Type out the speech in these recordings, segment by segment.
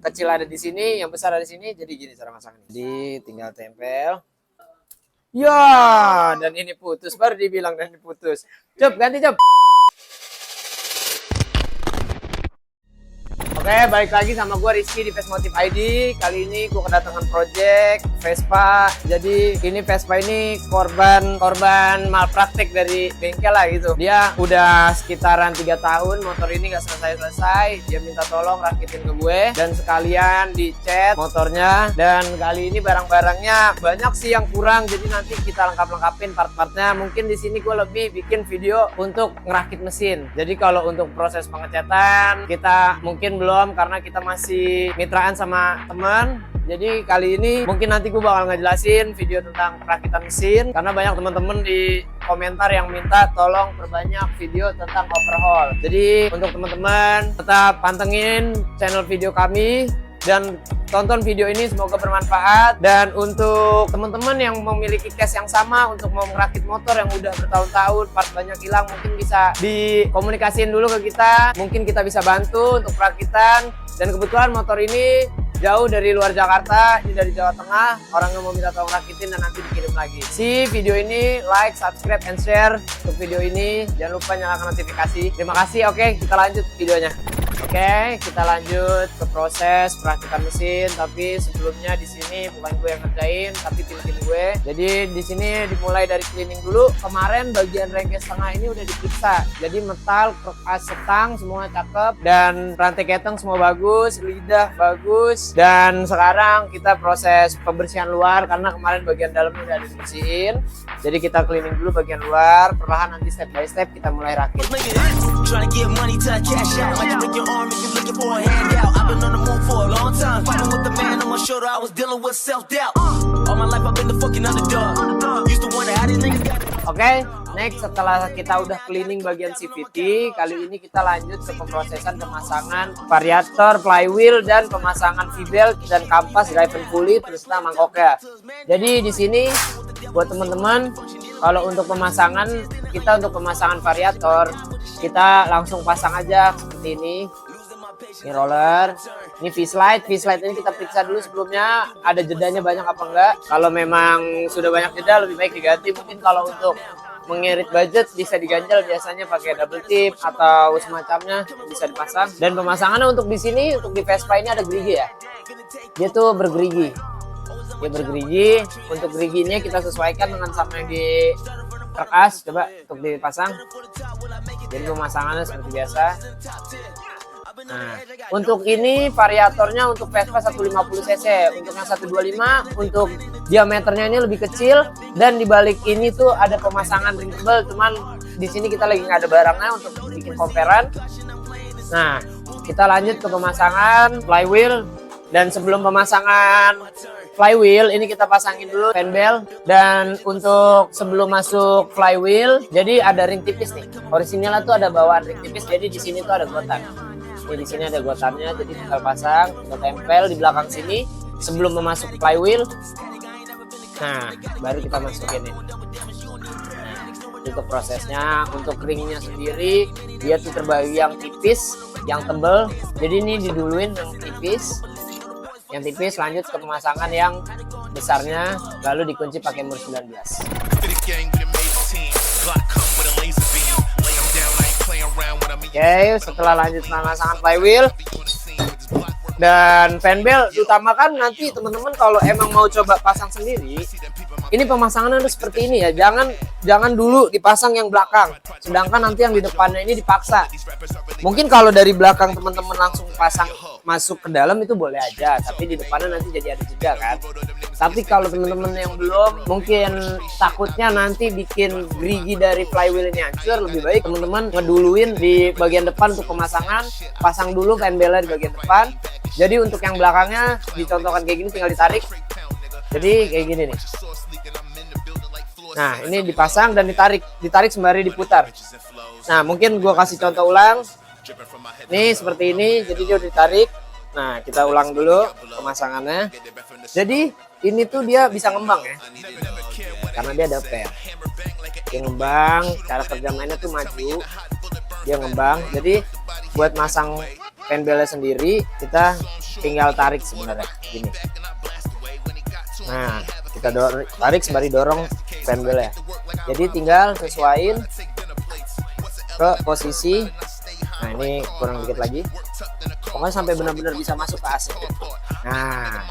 kecil ada di sini, yang besar ada di sini. Jadi gini cara masangnya. Jadi tinggal tempel. Ya, dan ini putus, baru dibilang dan ini putus. Cep, ganti Cep. Oke, balik lagi sama gue Rizky di Vesmotif ID. Kali ini gue kedatangan project Vespa. Jadi ini Vespa ini korban malpraktek dari bengkel lah gitu. Dia udah sekitaran 3 tahun motor ini gak selesai-selesai. Dia minta tolong rakitin ke gue dan sekalian dicat motornya. Dan kali ini barang-barangnya banyak sih yang kurang. Jadi nanti kita lengkap-lengkapin part-partnya. Mungkin di sini gue lebih bikin video untuk ngerakit mesin. Jadi kalau untuk proses pengecatan kita mungkin belum, karena kita masih mitraan sama teman. Jadi kali ini mungkin nanti gue bakal ngejelasin video tentang perakitan mesin, karena banyak teman-teman di komentar yang minta tolong perbanyak video tentang overhaul. Jadi untuk teman-teman tetap pantengin channel video kami dan tonton video ini, semoga bermanfaat. Dan untuk teman-teman yang memiliki case yang sama untuk mau merakit motor yang udah bertahun-tahun, part banyak hilang, mungkin bisa dikomunikasiin dulu ke kita, mungkin kita bisa bantu untuk perakitan. Dan kebetulan motor ini jauh dari luar Jakarta, ini dari Jawa Tengah, orang yang mau minta tolong rakitin dan nanti dikirim lagi. Si video ini like, subscribe, and share untuk video ini. Jangan lupa nyalakan notifikasi. Terima kasih. Oke, kita lanjut videonya. Oke, kita lanjut ke proses perakitan mesin. Tapi sebelumnya di sini bukan gue yang ngerjain, tapi tim-tim gue. Jadi di sini dimulai dari cleaning dulu. Kemarin bagian rengges tengah ini udah diperiksa. Jadi metal, kertas, setang semua cakep, dan rantai keteng semua bagus, lidah bagus. Dan sekarang kita proses pembersihan luar karena kemarin bagian dalamnya udah dibersihin. Jadi kita cleaning dulu bagian luar. Perlahan nanti step by step kita mulai rakit. Arm if you're looking for a handout. I've been on the move for a long time, fighting with the man on my shoulder. I was dealing with self-doubt. All my life I've been the fucking underdog. Used to wonder how these niggas got. Oke, next setelah kita udah cleaning bagian CVT, kali ini kita lanjut ke pemrosesan pemasangan variator, flywheel, dan pemasangan V-belt dan kampas, driven pulley, terus mangkoknya. Jadi di sini buat teman-teman, kalau untuk pemasangan, kita untuk pemasangan variator, kita langsung pasang aja seperti ini. Ini roller, ini V-slide. V-slide ini kita periksa dulu sebelumnya ada jedanya banyak apa enggak. Kalau memang sudah banyak jeda lebih baik diganti. Mungkin kalau untuk mengirit budget bisa diganjel, biasanya pakai double tip atau semacamnya bisa dipasang. Dan pemasangannya untuk di sini, untuk di Vespa ini ada gerigi ya. Dia tuh bergerigi. Dia bergerigi. Untuk geriginya kita sesuaikan dengan sama yang di kertas. Coba untuk dipasang. Jadi pemasangannya seperti biasa. Nah, untuk ini variatornya untuk Vespa 150 cc, untuk yang 125 untuk diameternya ini lebih kecil, dan di balik ini tuh ada pemasangan ring tebal, cuman di sini kita lagi nggak ada barangnya untuk bikin komperan. Nah, kita lanjut ke pemasangan flywheel. Dan sebelum pemasangan flywheel ini kita pasangin dulu fan belt. Dan untuk sebelum masuk flywheel, jadi ada ring tipis nih. Orisinalnya tuh ada bawaan ring tipis, jadi di sini tuh ada gotan. Di sini ada gotannya, jadi tinggal pasang, kita tempel di belakang sini sebelum memasuk flywheel. Nah, baru kita masukin ini. Nah, itu prosesnya. Untuk ringnya sendiri, dia tuh terbagi yang tipis, yang tebal. Jadi ini diduluin yang tipis, lanjut ke pemasangan yang besarnya, lalu dikunci pakai mur 19. Oke, setelah lanjut pemasangan flywheel dan fan belt, utamakan nanti teman-teman kalau emang mau coba pasang sendiri, ini pemasangannya harus seperti ini ya. Jangan dulu dipasang yang belakang, sedangkan nanti yang di depannya ini dipaksa. Mungkin kalau dari belakang teman-teman langsung pasang masuk ke dalam itu boleh aja, tapi di depannya nanti jadi ada jeda kan. Tapi kalau teman-teman yang belum, mungkin takutnya nanti bikin gerigi dari flywheel ini hancur, lebih baik teman-teman ngeduluin di bagian depan untuk pemasangan, pasang dulu fan beltnya di bagian depan. Jadi untuk yang belakangnya dicontohkan kayak gini, tinggal ditarik. Jadi kayak gini nih. Nah, ini dipasang dan ditarik sembari diputar. Nah, mungkin gua kasih contoh ulang. Nih seperti ini, jadi dia udah ditarik. Nah, kita ulang dulu pemasangannya. Jadi ini tuh dia bisa ngembang ya, karena dia ada pair. Dia ngembang, cara kerja mainnya tuh maju, dia ngembang. Jadi buat masang fan beltnya sendiri, kita tinggal tarik sebenarnya gini. Nah, kita tarik sembari dorong spandbel ya. Jadi tinggal sesuaiin ke posisi. Nah, ini kurang dikit lagi. Pokoknya sampai benar-benar bisa masuk ke AC. Nah,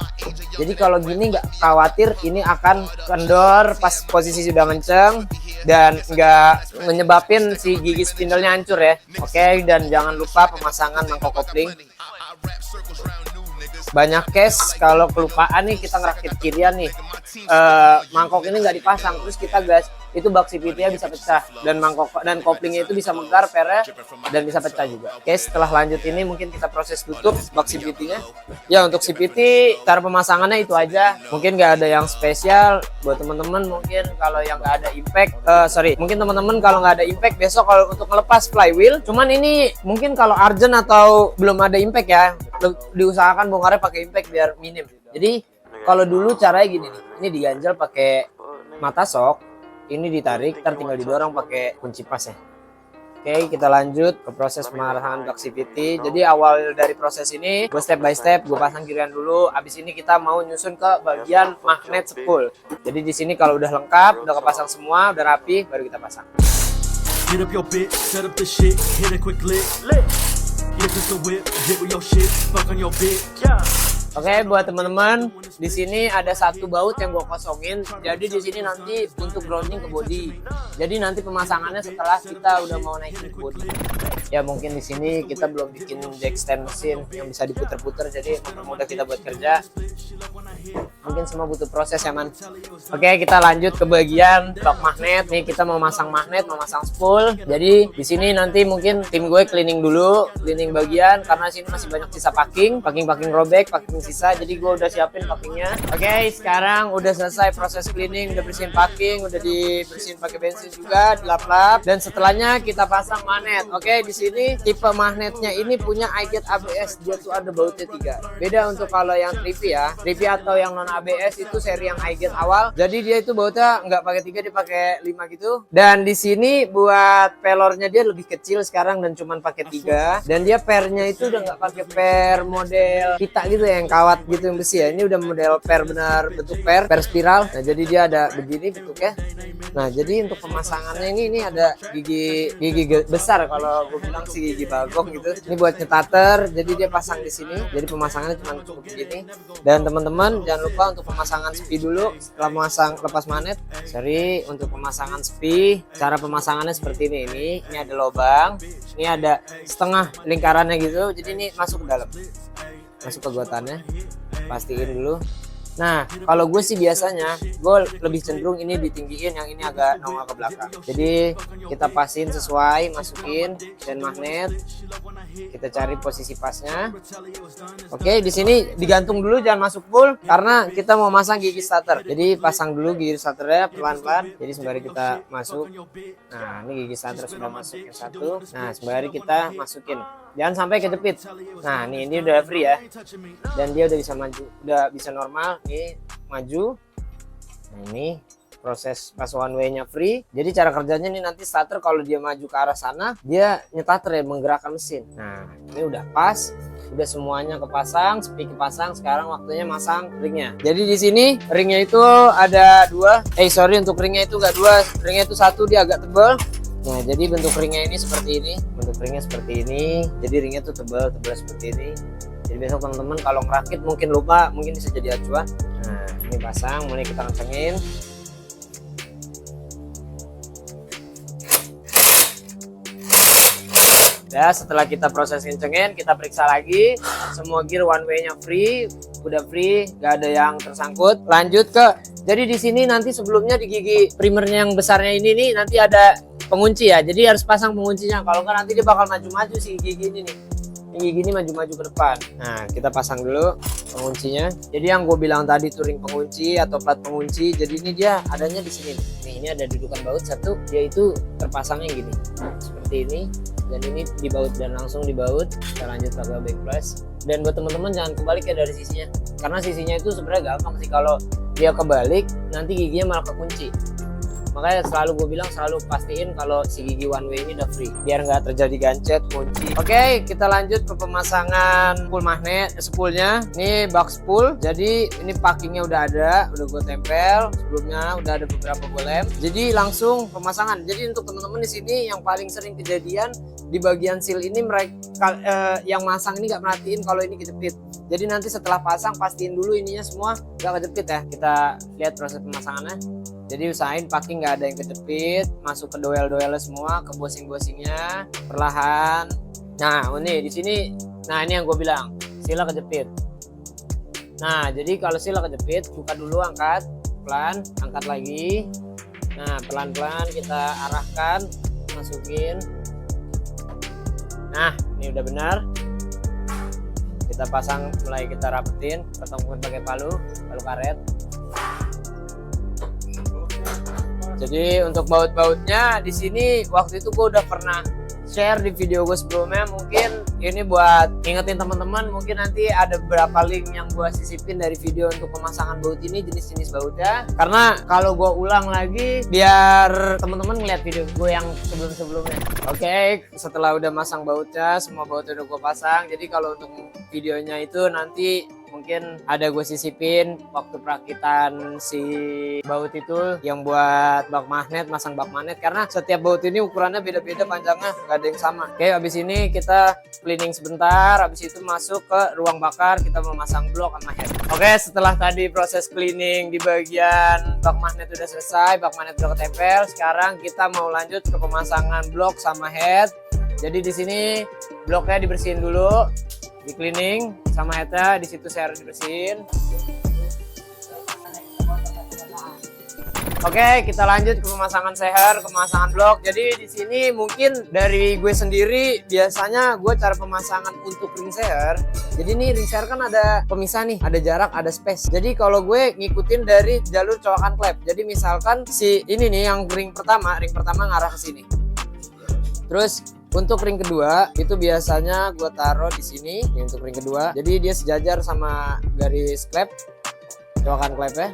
jadi kalau gini nggak khawatir ini akan kendor pas posisi sudah kenceng dan nggak menyebabin si gigi spindlenya hancur ya. Oke, dan jangan lupa pemasangan mangkok kopling. Banyak case kalau kelupaan nih, kita ngerakit kirian nih, mangkok ini nggak dipasang, terus kita gas, itu bak CVT-nya bisa pecah dan mangkok dan koplingnya itu bisa megar pernya dan bisa pecah juga. Oke, setelah lanjut ini mungkin kita proses tutup bak CVT-nya. Ya, untuk CVT cara pemasangannya itu aja, mungkin nggak ada yang spesial buat teman-teman. Mungkin kalau yang nggak ada impact, mungkin teman-teman kalau nggak ada impact besok kalau untuk melepas flywheel, cuman ini mungkin kalau urgent atau belum ada impact ya, diusahakan bongkarnya pakai impact biar minim. Jadi kalau dulu caranya gini nih, ini diganjel pakai mata sok, ini ditarik, ntar tinggal didorong pakai kunci pas ya. Oke, kita lanjut ke proses pemasangan bak CVT. Jadi awal dari proses ini gue step by step, gue pasang kirian dulu. Abis ini kita mau nyusun ke bagian magnet spool. Jadi di sini kalau udah lengkap, udah kepasang semua, udah rapi, baru kita pasang. Get up your bit, set up the shit, hit a quick lick. Oke, buat teman-teman, di sini ada satu baut yang gue kosongin. Jadi di sini nanti untuk grounding ke body. Jadi nanti pemasangannya setelah kita udah mau naikin ke body. Ya mungkin di sini kita belum bikin jack stand mesin yang bisa diputer-puter, jadi mudah kita buat kerja. Mungkin semua butuh proses ya man. Oke, kita lanjut ke bagian bak magnet. Nih kita mau masang magnet, mau masang spool. Jadi di sini nanti mungkin tim gue cleaning dulu, cleaning bagian karena sini masih banyak sisa packing robek, packing sisa. Jadi gue udah siapin packingnya. Oke, sekarang udah selesai proses cleaning, udah bersihin packing, udah dibersihin pakai bensin juga, dilap-lap. Dan setelahnya kita pasang magnet. Oke, di sini tipe magnetnya ini punya iGate ABS, dia tuh ada bautnya 3. Beda untuk kalau yang 3V ya. 3V atau yang non ABS itu seri yang iGate awal. Jadi dia itu bautnya nggak pakai 3, dia pakai 5 gitu. Dan di sini buat pelornya dia lebih kecil sekarang dan cuman pakai 3. Dan dia pernya itu udah nggak pakai per model kita gitu ya, yang kawat gitu yang besi ya. Ini udah model per benar bentuk per spiral. Nah, jadi dia ada begini bentuknya. Nah, jadi untuk pemasangannya ini ada gigi besar kalau gue bilang sih gigi bagong gitu. Ini buat nyetater, jadi dia pasang di sini. Jadi pemasangannya cuma cukup begini. Dan teman-teman jangan lupa untuk pemasangan sepi dulu setelah lepas magnet. Sorry, untuk pemasangan sepi, cara pemasangannya seperti ini. Ini ada lubang, ini ada setengah lingkarannya gitu. Jadi ini masuk ke dalam, masuk ke gotannya. Pastiin dulu. Nah, kalau gue sih biasanya gue lebih cenderung ini ditinggiin, yang ini agak nongol ke belakang. Jadi kita pasin sesuai, masukin dan magnet. Kita cari posisi pasnya. Oke, di sini digantung dulu, jangan masuk full karena kita mau masang gigi starter. Jadi pasang dulu gigi starternya pelan-pelan. Jadi sembari kita masuk. Nah, ini gigi starter sudah masuk yang satu. Nah, sembari kita masukin. Jangan sampai kejepit. Nah, ini udah free ya. Dan dia udah bisa maju, udah bisa normal. Ini maju. Nah, ini proses pas one way-nya free. Jadi cara kerjanya nih nanti starter kalau dia maju ke arah sana, dia nyetater ya, menggerakkan mesin. Nah, ini udah pas. Udah semuanya kepasang, speed kepasang. Sekarang waktunya masang ringnya. Jadi di sini ringnya itu ada 2. Untuk ringnya itu enggak 2. Ringnya itu 1, dia agak tebal. Nah, jadi bentuk ringnya ini seperti ini. Bentuk ringnya seperti ini. Jadi ringnya tuh tebal seperti ini. Jadi besok teman-teman kalau ngerakit mungkin lupa, mungkin bisa jadi acuan. Nah, ini pasang, mulai kita kencengin. Ya, setelah kita proses kencengin, kita periksa lagi. Semua gear one way-nya free, udah free, gak ada yang tersangkut. Lanjut ke, jadi di sini nanti sebelumnya di gigi primernya yang besarnya ini nih nanti ada pengunci ya. Jadi harus pasang penguncinya. Kalau nggak nanti dia bakal maju-maju si gigi ini nih. Gigi ini maju-maju ke depan. Nah, kita pasang dulu penguncinya. Jadi yang gue bilang tadi tuh ring pengunci atau plat pengunci. Jadi ini dia adanya di sini. Nih, ini ada dudukan baut satu. Dia itu terpasangnya gini, seperti ini. Dan ini dibaut dan langsung dibaut. Kita lanjut ke back plus. Dan buat teman-teman jangan kebalik ya dari sisinya. Karena sisinya itu sebenarnya gampang sih, kalau dia kebalik nanti giginya malah kekunci. Makanya selalu gue bilang, selalu pastiin kalau si gigi one way ini udah free, biar nggak terjadi gancet, kunci. Oke, kita lanjut ke pemasangan spool magnet, spoolnya. Ini box spool, jadi ini packingnya udah ada, udah gue tempel. Sebelumnya udah ada beberapa gue lem. Jadi langsung pemasangan. Jadi untuk teman-teman di sini yang paling sering kejadian di bagian seal ini, mereka yang masang ini nggak merhatiin kalau ini kejepit. Jadi nanti setelah pasang pastiin dulu ininya semua nggak kejepit ya. Kita lihat proses pemasangannya. Jadi usahain packing nggak ada yang kejepit, masuk ke doel-doelnya semua, ke bosing-bosingnya perlahan. Nah ini di sini, nah ini yang gue bilang sila kejepit. Nah jadi kalau sila kejepit, buka dulu, angkat pelan, angkat lagi. Nah pelan-pelan kita arahkan, masukin. Nah ini udah benar. Kita pasang, mulai kita rapetin, ketemu pakai palu karet. Jadi untuk baut-bautnya di sini waktu itu gue udah pernah share di video gue sebelumnya. Mungkin ini buat ingetin teman-teman, mungkin nanti ada beberapa link yang gue sisipin dari video untuk pemasangan baut ini, jenis-jenis bautnya. Karena kalau gue ulang lagi biar teman-teman ngeliat video gue yang sebelum-sebelumnya. Oke, setelah udah masang bautnya, semua bautnya udah gue pasang. Jadi kalau untuk videonya itu nanti mungkin ada gue sisipin waktu perakitan si baut itu yang buat bak magnet, masang bak magnet, karena setiap baut ini ukurannya beda-beda, panjangnya nggak ada yang sama. Oke, habis ini kita cleaning sebentar, habis itu masuk ke ruang bakar, kita memasang blok sama head. Oke, setelah tadi proses cleaning di bagian bak magnet udah selesai, bak magnet udah ketempel, sekarang kita mau lanjut ke pemasangan blok sama head. Jadi di sini bloknya dibersihin dulu, di cleaning sama headnya, di situ saya harus dibersihin. Oke, kita lanjut ke pemasangan seher, pemasangan blok. Jadi di sini mungkin dari gue sendiri, biasanya gue cara pemasangan untuk ring seher. Jadi nih ring seher kan ada pemisah nih, ada jarak, ada space. Jadi kalau gue ngikutin dari jalur cowakan klep. Jadi misalkan si ini nih yang ring pertama ngarah ke sini. Terus untuk ring kedua itu biasanya gue taruh di sini. Ini untuk ring kedua. Jadi dia sejajar sama garis klep, cowakan klepnya.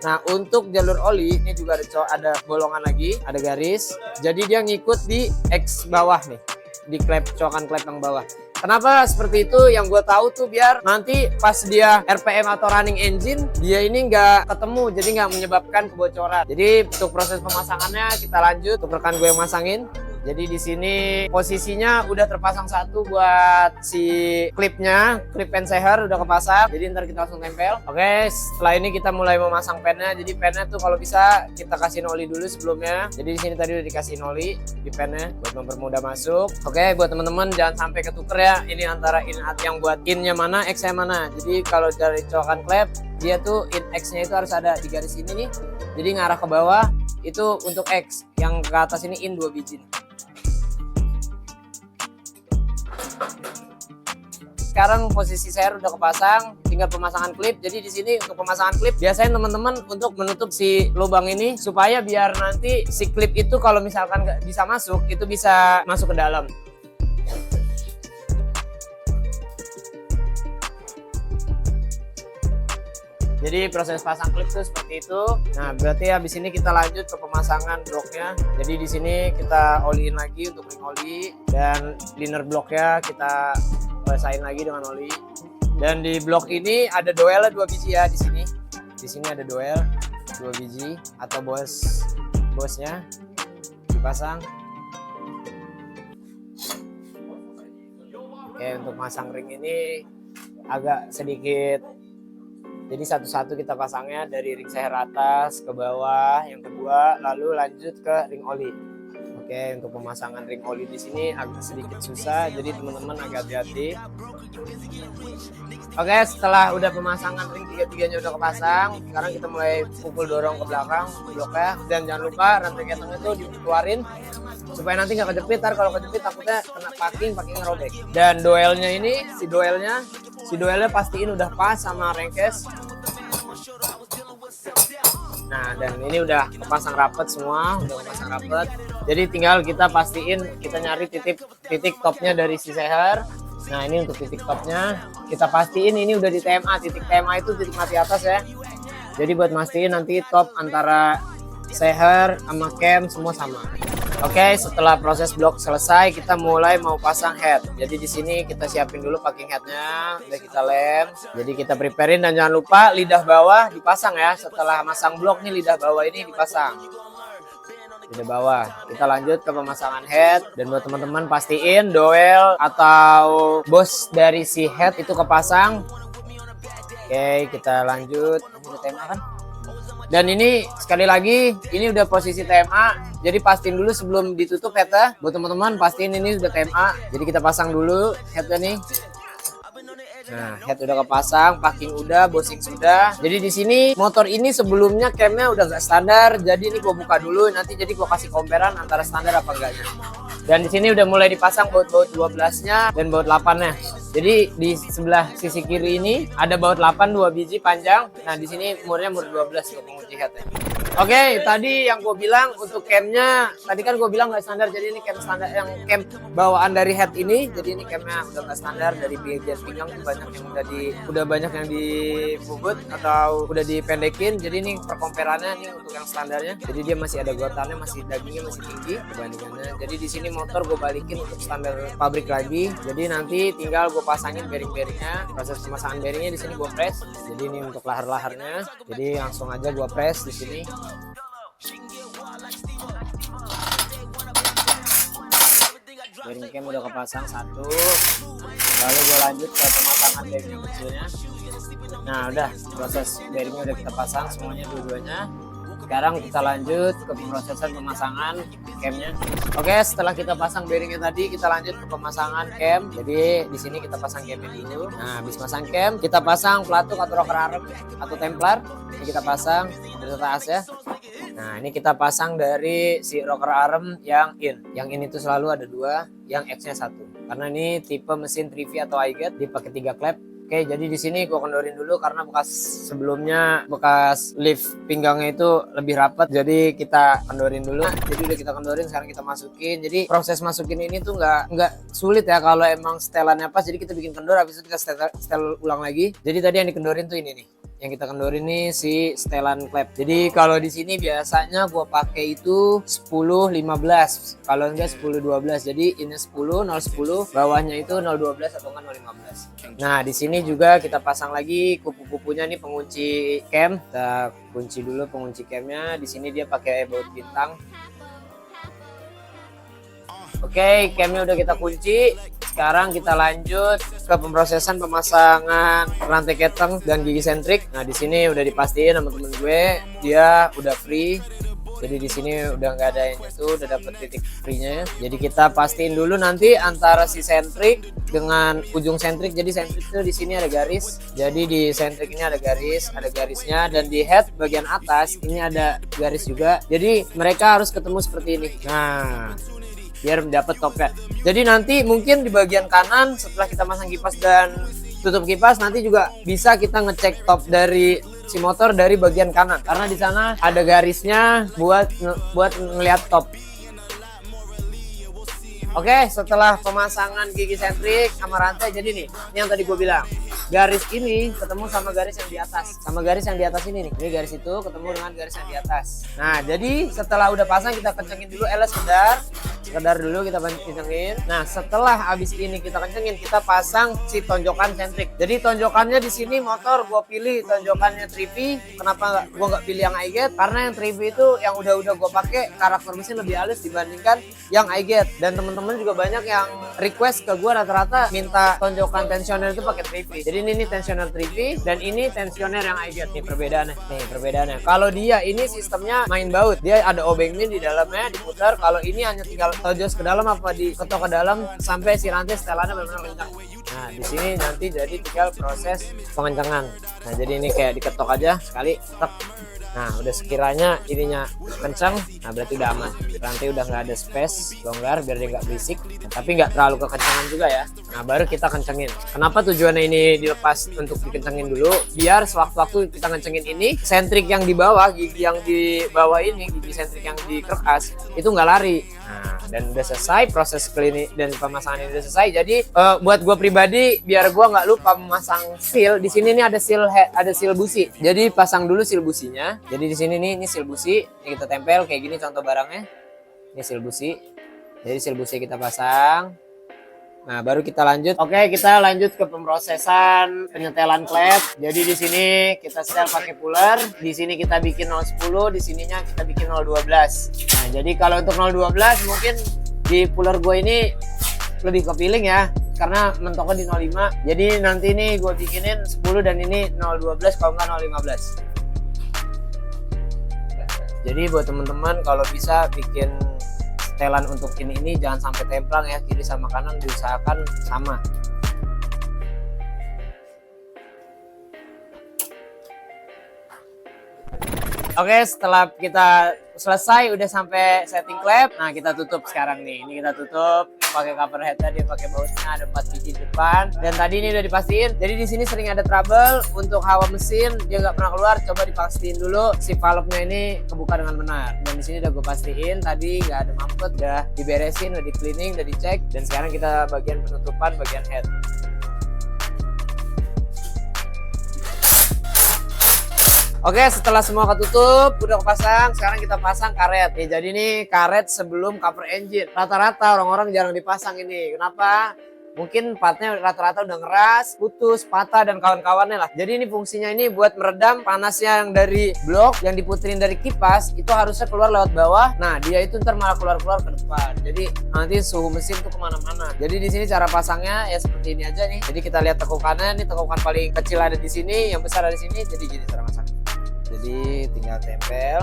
Nah untuk jalur oli ini juga ada bolongan lagi, ada garis. Jadi dia ngikut di X bawah nih, di klep, cowakan klep yang bawah. Kenapa seperti itu? Yang gue tahu tuh biar nanti pas dia RPM atau running engine, dia ini nggak ketemu, jadi nggak menyebabkan kebocoran. Jadi untuk proses pemasangannya kita lanjut. Untuk rekan gue yang masangin. Jadi di sini posisinya udah terpasang satu buat si klipnya, klip pen seher udah kepasang. Jadi ntar kita langsung tempel. Oke, setelah ini kita mulai memasang pennya. Jadi pennya tuh kalau bisa kita kasih oli dulu sebelumnya. Jadi di sini tadi udah dikasih oli di pennya buat mempermudah masuk. Oke, buat teman-teman jangan sampai ketuker ya. Ini antara in yang buat innya mana, X-nya mana. Jadi kalau dari cowakan klep dia tuh in X-nya itu harus ada di garis ini nih. Jadi ngarah ke bawah itu untuk X, yang ke atas ini in 2 biji. Sekarang posisi seher udah kepasang, tinggal pemasangan klip. Jadi di sini untuk pemasangan klip biasanya teman-teman untuk menutup si lubang ini supaya biar nanti si klip itu kalau misalkan nggak bisa masuk, itu bisa masuk ke dalam. Jadi proses pasang klip itu seperti itu. Nah, berarti habis ini kita lanjut ke pemasangan bloknya. Jadi di sini kita oliin lagi untuk ring oli, dan liner bloknya kita rasain lagi dengan oli. Dan di blok ini ada doelnya 2 biji ya di sini. Di sini ada doel 2 biji atau bosnya dipasang. Oke, untuk masang ring ini agak sedikit. Jadi satu-satu kita pasangnya dari ring seher atas ke bawah, yang kedua, lalu lanjut ke ring oli. Oke, untuk pemasangan ring oli di sini agak sedikit susah, jadi teman-teman agak hati-hati. Oke, setelah udah pemasangan ring tiga-tiganya udah kepasang, sekarang kita mulai pukul dorong ke belakang bloknya, dan jangan lupa rantai keteng itu dikeluarin supaya nanti nggak kejepit. Kalau kejepit takutnya kena packingnya robek. Dan doelnya ini, si doelnya pastiin udah pas sama rengkes. Nah, dan ini udah kepasang rapet semua, udah kepasang rapet. Jadi tinggal kita pastiin, kita nyari titik topnya dari si seher. Nah, ini untuk titik topnya kita pastiin ini udah di TMA. Titik TMA itu titik mati atas ya. Jadi buat mastiin nanti top antara seher sama cam semua sama. Oke, setelah proses blok selesai, kita mulai mau pasang head. Jadi di sini kita siapin dulu packing headnya, udah kita lem. Jadi kita preparein dan jangan lupa lidah bawah dipasang ya. Setelah masang blok nih lidah bawah ini dipasang. Lidah bawah. Kita lanjut ke pemasangan head, dan buat teman-teman pastiin dowel atau bos dari si head itu kepasang. Oke, kita lanjut. Ini udah TMA kan? Dan ini sekali lagi ini udah posisi TMA, jadi pastiin dulu sebelum ditutup headnya. Buat teman-teman pastiin ini udah TMA, jadi kita pasang dulu headnya nih. Nah, head udah kepasang, packing udah, bosing sudah. Jadi di sini motor ini sebelumnya camnya udah nggak standar, jadi ini gua buka dulu nanti, jadi gua kasih comparean antara standar apa enggaknya. Dan di sini udah mulai dipasang baut-baut 12-nya dan baut 8-nya. Jadi di sebelah sisi kiri ini ada baut 8 2 biji panjang. Nah, di sini umurnya umur 12 untuk mengunci headnya. Oke, tadi yang gue bilang untuk camnya, tadi kan gue bilang nggak standar, jadi ini cam standar, yang cam bawaan dari head ini. Jadi ini camnya udah nggak standar, dari bagian pinggang tuh banyak yang udah banyak yang dibubut atau udah dipendekin. Jadi ini perkomperannya ini untuk yang standarnya. Jadi dia masih ada gotannya, masih dagingnya masih tinggi perbandingannya. Jadi di sini motor gue balikin untuk standar pabrik lagi. Jadi nanti tinggal gue pasangin bearing-bearingnya. Proses pemasangan bearingnya di sini gue press. Jadi ini untuk lahar-laharnya. Jadi langsung aja gue press di sini. Bearing cam udah kepasang satu, lalu gue lanjut ke pemasangan bearing kecilnya. Nah, udah proses bearingnya udah kita pasang semuanya dua-duanya. Sekarang kita lanjut ke pemrosesan pemasangan camnya. Oke, setelah kita pasang bearingnya tadi, kita lanjut ke pemasangan cam. Jadi di sini kita pasang camnya dulu. Nah, habis pasang cam, kita pasang pelatuk atau rocker arm atau templar. Ini kita pasang beserta as ya. Nah, ini kita pasang dari si rocker arm yang in. Yang in itu selalu ada dua, yang X-nya satu. Karena ini tipe mesin 3V atau iGet, dipakai 3 klep. Oke, jadi di sini gua kendorin dulu karena sebelumnya bekas lift pinggangnya itu lebih rapat, jadi kita kendorin dulu. Jadi udah kita kendorin, sekarang kita masukin. Jadi proses masukin ini tuh nggak sulit ya kalau emang setelannya pas. Jadi kita bikin kendor, habis itu kita setel ulang lagi. Jadi tadi yang dikendorin tuh ini nih. Yang kita kendorin nih si setelan klep. Jadi kalau di sini biasanya gua pakai itu 10 15. Kalau enggak 10 12. Jadi ini 10 010, bawahnya itu 012 atau enggak 015. Nah, di sini juga kita pasang lagi kupu-kupunya nih, pengunci cam. Kita kunci dulu pengunci camnya. Di sini dia pakai baut bintang. Oke, camnya udah kita kunci. Sekarang kita lanjut ke pemrosesan pemasangan rantai keteng dan gigi sentrik. Nah, di sini udah dipastiin sama temen gue, dia udah free. Jadi di sini udah nggak ada yang nyentuh, udah dapet titik free-nya. Jadi kita pastiin dulu nanti antara si sentrik dengan ujung sentrik. Jadi sentrik itu di sini ada garis. Jadi di sentrik ini ada garisnya, dan di head bagian atas ini ada garis juga. Jadi mereka harus ketemu seperti ini. Nah, biar dapat topnya. Jadi nanti mungkin di bagian kanan setelah kita masang kipas dan tutup kipas, nanti juga bisa kita ngecek top dari si motor dari bagian kanan, karena di sana ada garisnya buat ngelihat top. Oke, setelah pemasangan gigi sentrik sama rantai, jadi nih, ini yang tadi gue bilang, garis ini ketemu sama garis yang di atas, sama garis yang di atas ini nih. Ini garis itu ketemu dengan garis yang di atas. Nah, jadi setelah udah pasang kita kencengin dulu LS sekedar dulu kita kencengin. Nah, setelah habis ini kita kencengin, kita pasang si tonjokan sentrik. Jadi tonjokannya di sini motor gue pilih tonjokannya 3V. Kenapa gue nggak pilih yang iGet? Karena yang 3V itu yang udah gue pakai karakter mesin lebih halus dibandingkan yang iGet. Dan teman-teman juga banyak yang request ke gue, rata-rata minta tonjokan tensioner itu pakai 3V. Jadi ini tensioner 3V dan ini tensioner yang iGet. Nih perbedaannya. Kalau dia ini sistemnya main baut, dia ada obengnya di dalamnya diputar. Kalau ini hanya tinggal tojos ke dalam apa diketok ke dalam sampai si rantai setelannya benar-benar kencang. Nah, di sini nanti jadi tinggal proses pengencangan. Nah, jadi ini kayak diketok aja sekali, tek. Nah, udah sekiranya ininya kencang, nah berarti udah aman. Rantai udah nggak ada space, longgar biar dia nggak berisik, tapi nggak terlalu kekencangan juga ya. Nah, baru kita kencengin. Kenapa tujuannya ini dilepas untuk dikencengin dulu? Biar sewaktu-waktu kita kencengin ini, sentrik yang di bawah, gigi yang di bawah ini, gigi sentrik yang di kerkas, itu nggak lari. Nah, dan udah selesai proses klinik dan pemasangan ini udah selesai. Jadi buat gue pribadi, biar gue nggak lupa memasang seal, di sini nih ada seal busi. Jadi pasang dulu seal businya. Jadi di sini nih, ini seal busi, ini kita tempel kayak gini contoh barangnya. Ini seal busi. Jadi seal busi kita pasang. Nah, baru kita lanjut. Oke, kita lanjut ke pemrosesan penyetelan klep. Jadi di sini kita setel pakai puller. Di sini kita bikin 010, di sininya kita bikin 012. Nah, jadi kalau untuk 012 mungkin di puller gue ini lebih ke feeling ya, karena mentoknya di 05. Jadi nanti ini gue bikinin 10 dan ini 012 kalau nggak 015. Jadi buat teman-teman kalau bisa bikin setelan untuk ini jangan sampai templang ya, kiri sama kanan diusahakan sama. Oke, setelah kita selesai udah sampai setting klep, nah kita tutup sekarang nih. Ini kita tutup pakai cover head, dia pakai bautnya ada 4 biji depan, dan tadi ini udah dipastiin. Jadi di sini sering ada trouble untuk hawa mesin, dia nggak pernah keluar. Coba dipastiin dulu si valve-nya ini kebuka dengan benar. Dan di sini udah gue pastiin tadi nggak ada mampet, udah diberesin, udah di cleaning, udah dicek. Dan sekarang kita bagian penutupan bagian head. Oke, setelah semua ketutup, udah kepasang, sekarang kita pasang karet. Nih, jadi nih karet sebelum cover engine. Rata-rata orang-orang jarang dipasang ini. Kenapa? Mungkin partnya rata-rata udah ngeras, putus, patah, dan kawan-kawannya lah. Jadi ini fungsinya ini buat meredam panasnya yang dari blok, yang diputerin dari kipas, itu harusnya keluar lewat bawah. Nah, dia itu ntar malah keluar-keluar ke depan. Jadi nanti suhu mesin tuh kemana-mana. Jadi di sini cara pasangnya ya seperti ini aja nih. Jadi kita lihat tekukannya, nih tekukan paling kecil ada di sini, yang besar ada di sini. Jadi gini cara pasang. Jadi tinggal tempel.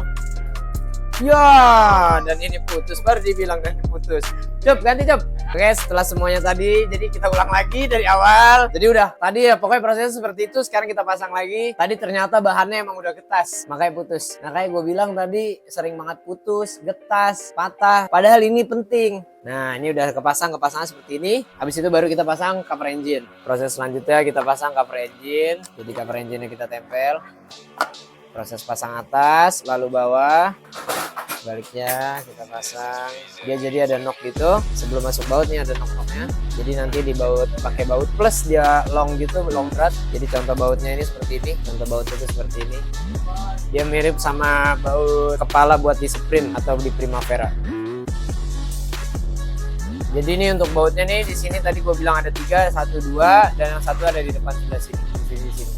Ya, dan ini putus, baru dibilang dan putus. Cep, ganti Cep. Oke, setelah semuanya tadi, jadi kita ulang lagi dari awal. Jadi udah, tadi ya pokoknya prosesnya seperti itu. Sekarang kita pasang lagi. Tadi ternyata bahannya emang udah getas, makanya putus. Nah, kayak gue bilang tadi sering banget putus, getas, patah. Padahal ini penting. Nah, ini udah kepasangnya seperti ini. Habis itu baru kita pasang cover engine. Proses selanjutnya kita pasang cover engine. Jadi cover engine-nya kita tempel. Proses pasang atas, lalu bawah, baliknya kita pasang. Dia jadi ada knock gitu. Sebelum masuk baut nih ada knock-knocknya. Jadi nanti di baut pakai baut plus dia long gitu, long berat. Jadi contoh bautnya ini seperti ini. Contoh baut itu seperti ini. Dia mirip sama baut kepala buat di Sprint atau di Primavera. Jadi ini untuk bautnya nih di sini tadi gue bilang ada 3, 1, 2, dan yang satu ada di depan sebelah sini. Di sini.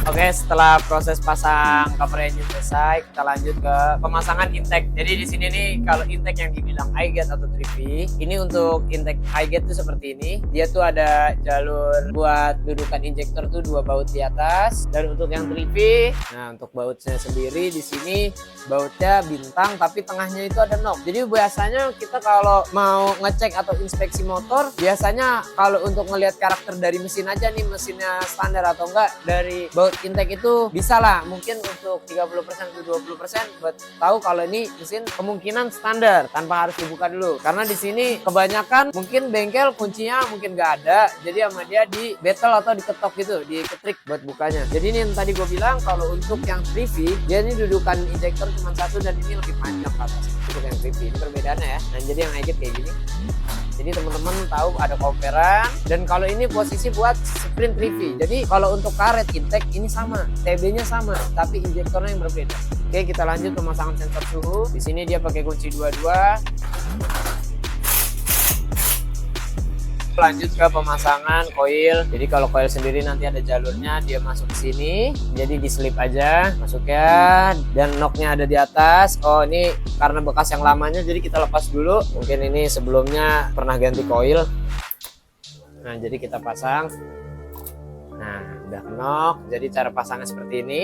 Oke, setelah proses pasang cover engine selesai, kita lanjut ke pemasangan intake. Jadi di sini nih kalau intake yang dibilang iGate atau 3V, ini untuk intake iGate tuh seperti ini. Dia tuh ada jalur buat dudukan injektor tuh 2 baut di atas, dan untuk yang 3V, nah untuk bautnya sendiri di sini bautnya bintang tapi tengahnya itu ada knob. Jadi biasanya kita kalau mau ngecek atau inspeksi motor, biasanya kalau untuk ngelihat karakter dari mesin aja nih, mesinnya standar atau enggak, dari baut intake itu bisa lah mungkin untuk 30% atau 20% buat tahu kalau ini mesin kemungkinan standar tanpa harus dibuka dulu. Karena di sini kebanyakan mungkin bengkel kuncinya mungkin nggak ada, jadi sama dia di betel atau diketok gitu, diketrik buat bukanya. Jadi ini yang tadi gue bilang kalau untuk yang 3V dia ini dudukan injektor cuma 1 dan ini lebih panjang ke atas untuk yang 3V. Ini perbedaannya ya. Nah, jadi yang iGate kayak gini. Jadi teman-teman tahu ada komperan, dan kalau ini posisi buat Sprint 3V. Jadi kalau untuk karet intake ini sama, TB-nya sama, tapi injektornya yang berbeda. Oke, kita lanjut pemasangan sensor suhu. Di sini dia pakai kunci 22. Lanjut ke pemasangan koil. Jadi kalau koil sendiri nanti ada jalurnya, dia masuk ke sini. Jadi diselip aja masuknya, dan knocknya ada di atas. Oh, ini karena bekas yang lamanya, jadi kita lepas dulu. Mungkin ini sebelumnya pernah ganti koil. Nah, jadi kita pasang. Nah, udah knock. Jadi cara pasangnya seperti ini.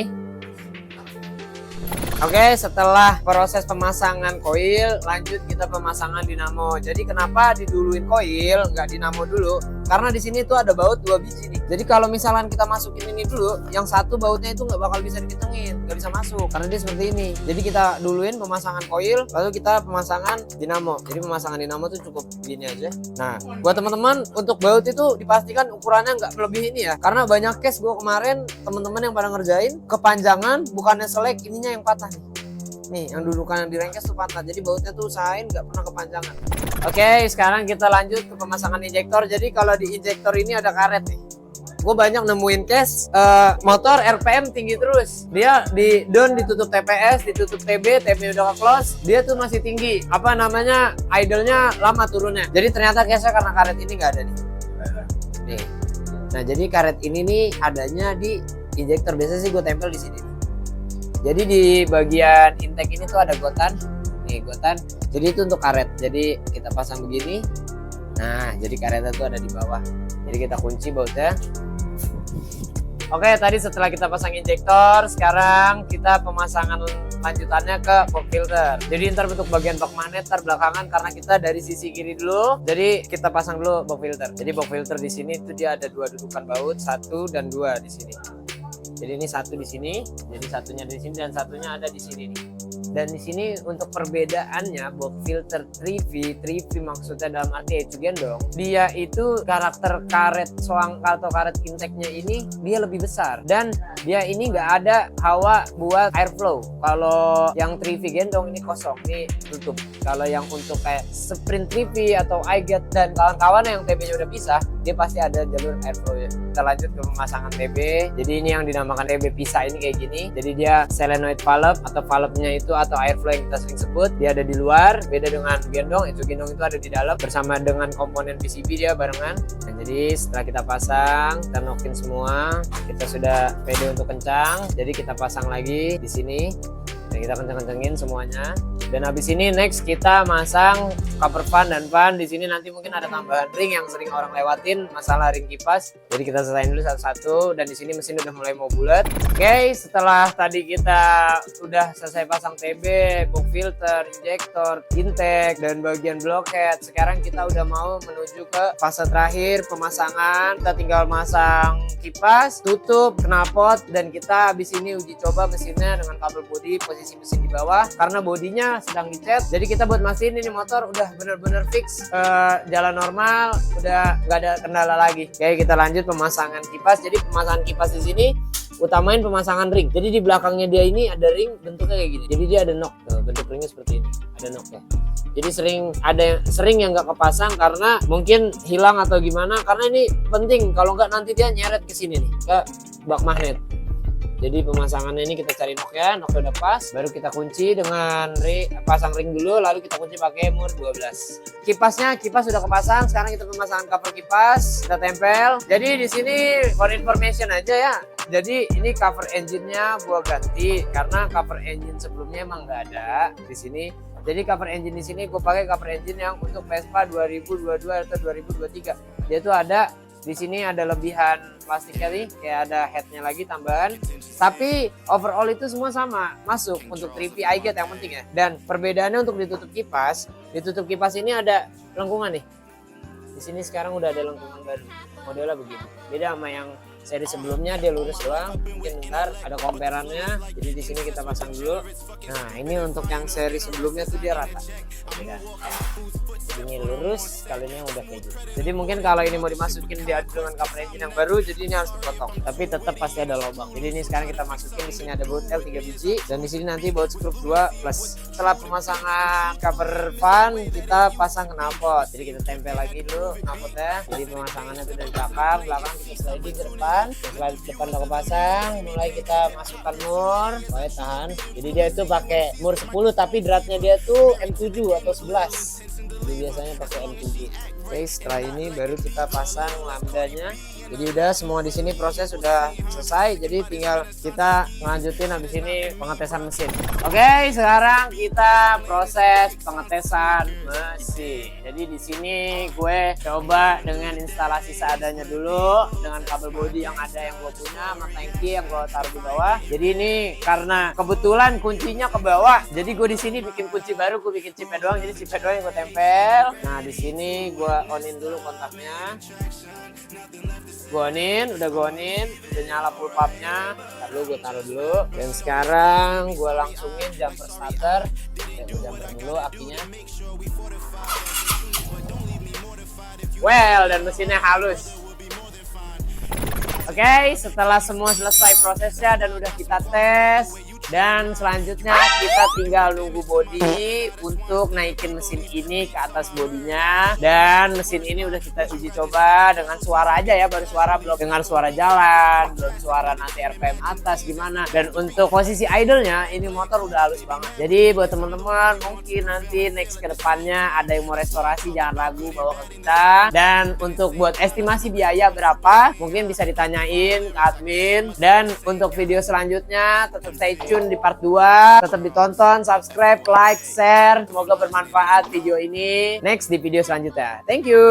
Oke, setelah proses pemasangan koil, lanjut kita pemasangan dinamo. Jadi kenapa diduluin koil, nggak dinamo dulu? Karena di sini tuh ada baut 2 biji nih. Jadi kalau misalkan kita masukin ini dulu, yang satu bautnya itu nggak bakal bisa dikencengin, nggak bisa masuk karena dia seperti ini. Jadi kita duluin pemasangan koil, lalu kita pemasangan dinamo. Jadi pemasangan dinamo tuh cukup gini aja. Nah, buat teman-teman untuk baut itu dipastikan ukurannya nggak melebihi ini ya. Karena banyak case gue kemarin teman-teman yang pada ngerjain kepanjangan, bukannya selek, ininya yang patah nih. Nih, yang dudukan yang direngkes tuh patah. Jadi bautnya tuh usahain nggak pernah kepanjangan. Oke, sekarang kita lanjut ke pemasangan injektor. Jadi kalau di injektor ini ada karet nih. gue banyak nemuin case motor RPM tinggi terus. Dia di down, ditutup TPS, ditutup TB udah ke-close, dia tuh masih tinggi. Apa namanya, idle-nya lama turunnya. Jadi ternyata case-nya karena karet ini nggak ada nih. Nih. Nah, jadi karet ini nih adanya di injektor. Biasanya sih gue tempel di sini. Jadi di bagian intake ini tuh ada gotan. Nih, gotan. Jadi itu untuk karet. Jadi kita pasang begini. Nah, jadi karetnya tuh ada di bawah. Jadi kita kunci bautnya. Oke, tadi setelah kita pasang injektor, sekarang kita pemasangan lanjutannya ke box filter. Jadi ntar bentuk bagian box magnet ntar belakangan karena kita dari sisi kiri dulu. Jadi kita pasang dulu box filter. Jadi box filter di sini itu dia ada 2 dudukan baut, 1 dan 2 di sini. Jadi ini 1 di sini, jadi satunya di sini dan satunya ada di sini nih. Dan di sini untuk perbedaannya box filter 3V maksudnya dalam arti yaitu gendong, dia itu karakter karet soang atau karet intake-nya ini dia lebih besar dan dia ini nggak ada hawa buat airflow. Kalau yang 3V gendong ini kosong, ini tutup. Kalau yang untuk kayak sprint 3V atau iGet dan kawan-kawan yang TB-nya udah pisah, dia pasti ada jalur airflow ya. Kita lanjut ke pemasangan TB. Jadi ini yang dinamakan TB pisah ini kayak gini. Jadi dia solenoid valve atau valve-nya itu atau airflow yang kita sering sebut, dia ada di luar, beda dengan gendong. Itu gendong itu ada di dalam bersama dengan komponen PCB dia barengan. Nah, jadi setelah kita pasang, kita nokin semua, kita sudah pede untuk kencang. Jadi kita pasang lagi di sini. Dan kita kencang-kencangin semuanya. Dan habis ini next kita masang cover fan dan fan. Di sini nanti mungkin ada tambahan ring yang sering orang lewatin, masalah ring kipas. Jadi kita selesain dulu satu-satu. Dan di sini mesin udah mulai mau bulat. Oke, setelah tadi kita udah selesai pasang TB, box filter, injektor, intake dan bagian blockhead, sekarang kita udah mau menuju ke fase terakhir pemasangan. Kita tinggal masang kipas, tutup, knalpot, dan kita habis ini uji coba mesinnya dengan kabel bodi, posisi mesin di bawah karena bodinya sedang dicat. Jadi kita buat mastiin ini motor udah bener-bener fix jalan normal, udah nggak ada kendala lagi. Oke, kita lanjut pemasangan kipas. Jadi pemasangan kipas di sini utamain pemasangan ring. Jadi di belakangnya dia ini ada ring bentuknya kayak gini. Jadi dia ada knock, tuh, bentuk ringnya seperti ini, ada knocknya. Jadi sering yang nggak kepasang karena mungkin hilang atau gimana. Karena ini penting, kalau nggak nanti dia nyeret ke sini nih, ke bak magnet. Jadi pemasangannya ini kita cari knocknya udah pas, baru kita kunci dengan pasang ring dulu, lalu kita kunci pakai mur 12. Kipas sudah kepasang, sekarang kita pemasangan cover kipas, kita tempel. Jadi di sini for information aja ya. Jadi ini cover engine-nya gua ganti karena cover engine sebelumnya emang nggak ada di sini. Jadi cover engine di sini gue pakai cover engine yang untuk Vespa 2022 atau 2023. Dia tuh ada di sini ada lebihan plastiknya nih, kayak ada headnya lagi tambahan. Tapi overall itu semua sama, masuk untuk 3V iGet yang penting ya. Dan perbedaannya untuk ditutup kipas ini ada lengkungan nih. Di sini sekarang udah ada lengkungan baru, modelnya begini. Beda sama yang seri sebelumnya, dia lurus doang. Mungkin bentar ada komperannya. Jadi di sini kita pasang dulu. Nah, ini untuk yang seri sebelumnya tuh dia rata. Beda. Ini lurus, kali ini udah kayak gitu. Jadi mungkin kalau ini mau dimasukin diadu dengan cover engine yang baru, jadi ini harus dipotong. Tapi tetap pasti ada lubang. Jadi ini sekarang kita masukin, di sini ada baut L 3 biji dan di sini nanti baut skrup 2 plus. Setelah pemasangan cover fan, kita pasang knalpot. Jadi kita tempel lagi dulu knalpotnya. Jadi pemasangannya itu dari belakang kita sliding ke depan. Setelah depan udah kepasang, mulai kita masukkan mur. Tahan. Jadi dia itu pakai mur 10 tapi dratnya dia tuh M7 atau 11. Jadi biasanya pakai M7. Oke, setelah ini baru kita pasang lambdanya. Jadi udah semua di sini proses sudah selesai. Jadi tinggal kita lanjutin habis ini pengetesan mesin. Oke, sekarang kita proses pengetesan mesin. Jadi di sini gue coba dengan instalasi seadanya dulu dengan kabel bodi yang ada yang gue punya, sama tangki yang gue taruh di bawah. Jadi ini karena kebetulan kuncinya ke bawah. Jadi gue di sini bikin kunci baru, gue bikin chipnya doang. Jadi chipnya doang yang gue tempel. Nah, di sini gue onin dulu kontaknya. Udah nyala full pumpnya. Lalu gue taruh dulu. Dan sekarang gue langsungin jumper starter. Jumper dulu akinya. Dan mesinnya halus. Oke, setelah semua selesai prosesnya dan udah kita tes, Dan selanjutnya kita tinggal nunggu body untuk naikin mesin ini ke atas bodinya. Dan mesin ini udah kita uji coba dengan suara aja ya, baru suara, belum dengar suara jalan, belum suara nanti RPM atas gimana. Dan untuk posisi idle-nya ini motor udah halus banget. Jadi buat teman-teman mungkin nanti next ke depannya ada yang mau restorasi, jangan ragu bawa ke kita. Dan untuk buat estimasi biaya berapa mungkin bisa ditanyain ke admin. Dan untuk video selanjutnya tetap stay tune di part 2, tetap ditonton, subscribe, like, share. Semoga bermanfaat video ini. Next di video selanjutnya. Thank you.